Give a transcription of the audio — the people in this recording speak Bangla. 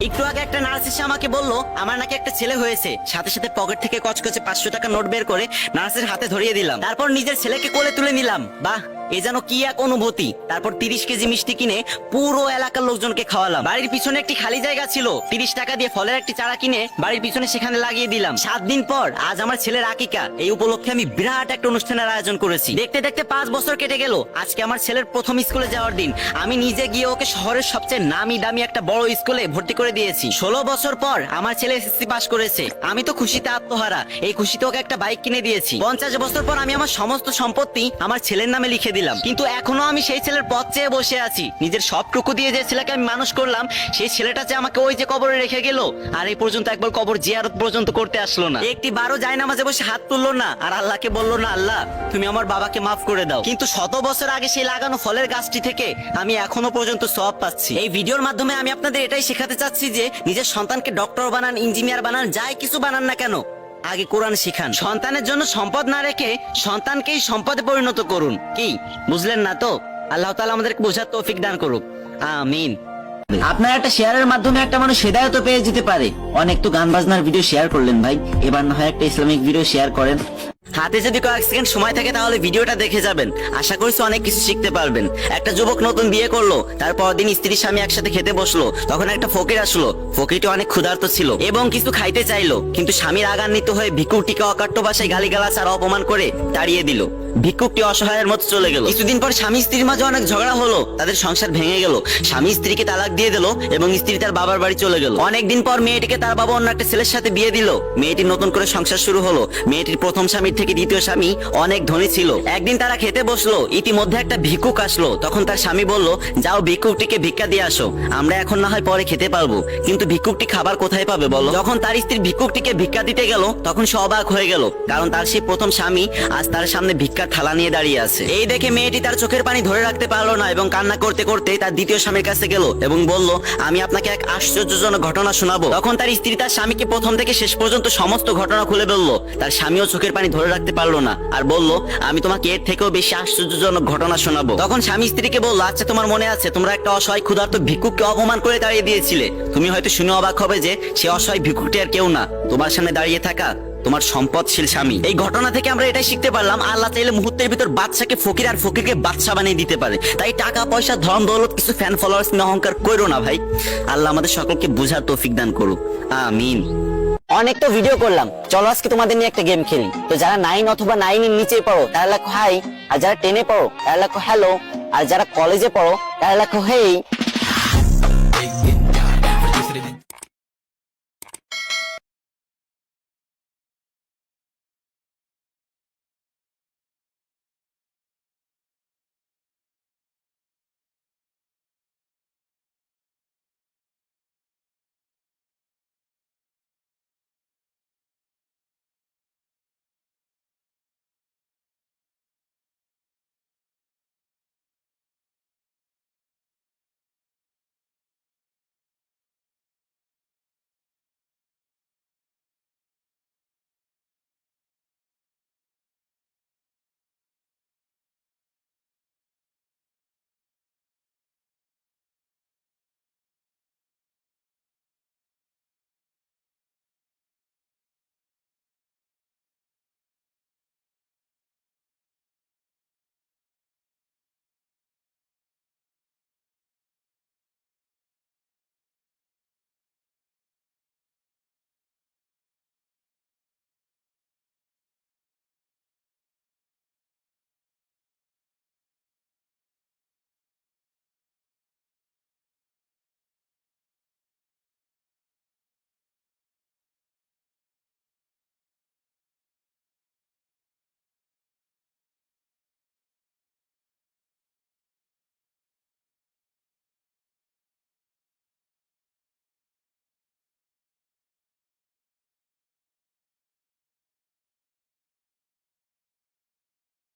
একটু আগে একটা নার্স এসে আমাকে বললো আমার নাকি একটা ছেলে হয়েছে। সাথে সাথে পকেট থেকে কচকচে 500 টাকা নোট বের করে নার্সের হাতে ধরিয়ে দিলাম। তারপর নিজের ছেলেকে কোলে তুলে নিলাম। বাহ, এ যেন কি এক অনুভূতি। তারপর 30 কেজি মিষ্টি কিনে পুরো এলাকার লোকজনকে খাওয়ালাম। বাড়ির পিছনে একটি খালি জায়গা ছিল, 30 টাকা দিয়ে ফলের একটি চারা কিনে বাড়ির পিছনে সেখানে লাগিয়ে দিলাম। 7 দিন পর আজ আমার ছেলের আকিকা। এই উপলক্ষে আমি বিরাট একটা অনুষ্ঠানের আয়োজন করেছি। দেখতে দেখতে 5 বছর কেটে গেল। আজকে আমার ছেলের প্রথম স্কুলে যাওয়ার দিন। আমি নিজে গিয়ে ওকে শহরের সবচেয়ে নামি দামি একটা বড় স্কুলে ভর্তি করে দিয়েছি। 16 বছর পর আমার ছেলে এসএসসি পাস করেছে। আমি তো খুশিতে আত্মহারা। এই খুশিতে ওকে একটা বাইক কিনে দিয়েছি। 50 বছর পর আমি আমার সমস্ত সম্পত্তি আমার ছেলের নামে লিখে দিলাম। কিন্তু এখনো আমি সেই ছেলের পথ চেয়ে বসে আছি। নিজের সবটুকু দিয়ে যে ছেলেকে আমি মানুষ করলাম, সেই ছেলেটা যে আমাকে ওই যে কবরে রেখে গেল, আর এই পর্যন্ত একবার কবর জিয়ারত পর্যন্ত করতে আসলো না। একটি বারো জায়নামাজে বসে হাত তুললো না, আর আল্লাহকে বললো না, আল্লাহ তুমি আমার বাবাকে মাফ করে দাও। কিন্তু 100 বছর আগে সেই লাগানো ফলের গাছটি থেকে আমি এখনো পর্যন্ত সওয়াব পাচ্ছি। এই ভিডিওর মাধ্যমে আমি আপনাদের এটাই শেখাতে চাচ্ছি যে নিজের সন্তানকে ডক্টর বানান, ইঞ্জিনিয়ার বানান, যাই কিছু বানান না কেন, আগে কোরআন শিখান। সন্তানের জন্য সম্পদ না রেখে সন্তানকেই সম্পদে পরিণত করুন। কি বুঝলেন না তো? আল্লাহ তাআলা আমাদেরকে বোঝার তৌফিক দান করুক, আমিন। আপনার একটা শেয়ারের মাধ্যমে একটা মানুষ হেদায়েত পেয়ে যেতে পারে। অনেক তো গান বাজনার ভিডিও শেয়ার করলেন ভাই, এবার না হয় একটা ইসলামিক ভিডিও শেয়ার করেন। হাতে যদি কয়েক সেকেন্ড সময় থাকে তাহলে ভিডিওটা দেখে যাবেন। আশা করছি অনেক কিছু শিখতে পারবেন। একটা যুবক নতুন বিয়ে করলো, তারপর দিন স্ত্রী স্বামী একসাথে খেতে বসলো। তখন একটা ফকির আসলো। ফকিরটি অনেক ক্ষুধার্ত ছিল এবং কিছু খাইতে চাইলো, কিন্তু স্বামীর আগান্বিত হয়ে ভিক্ষুকটিকে অকাট্য ভাষায় গালিগালাজ আর অপমান করে তাড়িয়ে দিল। ভিক্ষুকটি অসহায়ের মতো চলে গেল। কিছুদিন পর স্বামী স্ত্রীর মাঝে অনেক ঝগড়া হলো, তাদের সংসার ভেঙে গেল। স্বামী স্ত্রীকে তালাক দিয়ে দিল এবং স্ত্রী তার বাবার বাড়ি চলে গেল। অনেকদিন পর মেয়েটিকে তার বাবা অন্য একটা ছেলের সাথে বিয়ে দিল। মেয়েটির নতুন করে সংসার শুরু হলো। মেয়েটির প্রথম স্বামীর থেকে দ্বিতীয় স্বামী অনেক ধনী ছিল। একদিন তারা খেতে বসলো, ইতিমধ্যে একটা ভিক্ষুক আসলো। তখন তার স্বামী বলল, যাও ভিক্ষুকটিকে ভিক্ষা দিয়ে আসো, আমরা এখন না হয় পরে খেতে পারবো, কিন্তু ভিক্ষুকটি খাবার কোথায় পাবে বলো? যখন তার স্ত্রী ভিক্ষুকটিকে ভিক্ষা দিতে গেল, তখন সে অবাক হয়ে গেল, কারণ তার সেই প্রথম স্বামী আজ তার সামনে ভিক্ষার থালা নিয়ে দাঁড়িয়ে আছে। এই দেখে মেয়েটি তার চোখের পানি ধরে রাখতে পারলো না এবং কান্না করতে করতে তার দ্বিতীয় স্বামীর কাছে গেল এবং বলল, আমি আপনাকে এক আশ্চর্যজনক ঘটনা শোনাবো। তখন তার স্ত্রী তার স্বামীকে প্রথম থেকে শেষ পর্যন্ত সমস্ত ঘটনা খুলে বলল। তার স্বামীও চোখের পানি ধরে রাখতে পারলো না আর বলল, আমি তোমাকে এর থেকেও বেশি আশ্চর্যজনক ঘটনা শোনাবো। তখন স্বামী স্ত্রীকে বলল, আচ্ছা তোমার মনে আছে তোমরা একটা অসহায় ক্ষুধার্ত ভিক্ষুককে অপমান করে তাড়িয়ে দিয়েছিলে? তুমি হয়তো শুনে অবাক হবে যে সে অসহায় ভিক্ষুকটি আর কেউ না, তোমার সামনে দাঁড়িয়ে থাকা তোমার সম্পদশীল স্বামী। এই ঘটনা থেকে আমরা এটাই শিখতে পারলাম, আল্লাহ চাইলে মুহূর্তের ভিতর বাদশাকে ফকির আর ফকিরকে বাদশা বানিয়ে দিতে পারে। তাই টাকা পয়সা ধন দৌলত কিছু ফ্যান ফলোয়ার্স নিয়ে অহংকার করো না ভাই। আল্লাহ আমাদের সকলকে বোঝার তৌফিক দান করুক, আমিন। অনেক তো ভিডিও করলাম, চলো আজকে তোমাদের নিয়ে একটা গেম খেলি। তো যারা 9 অথবা 9 এর নিচে পড়ো তারা লেখো হাই, আর যারা 10 এ পড়ো তারা লেখো হ্যালো, আর যারা কলেজে পড়ো তারা লেখো হেই।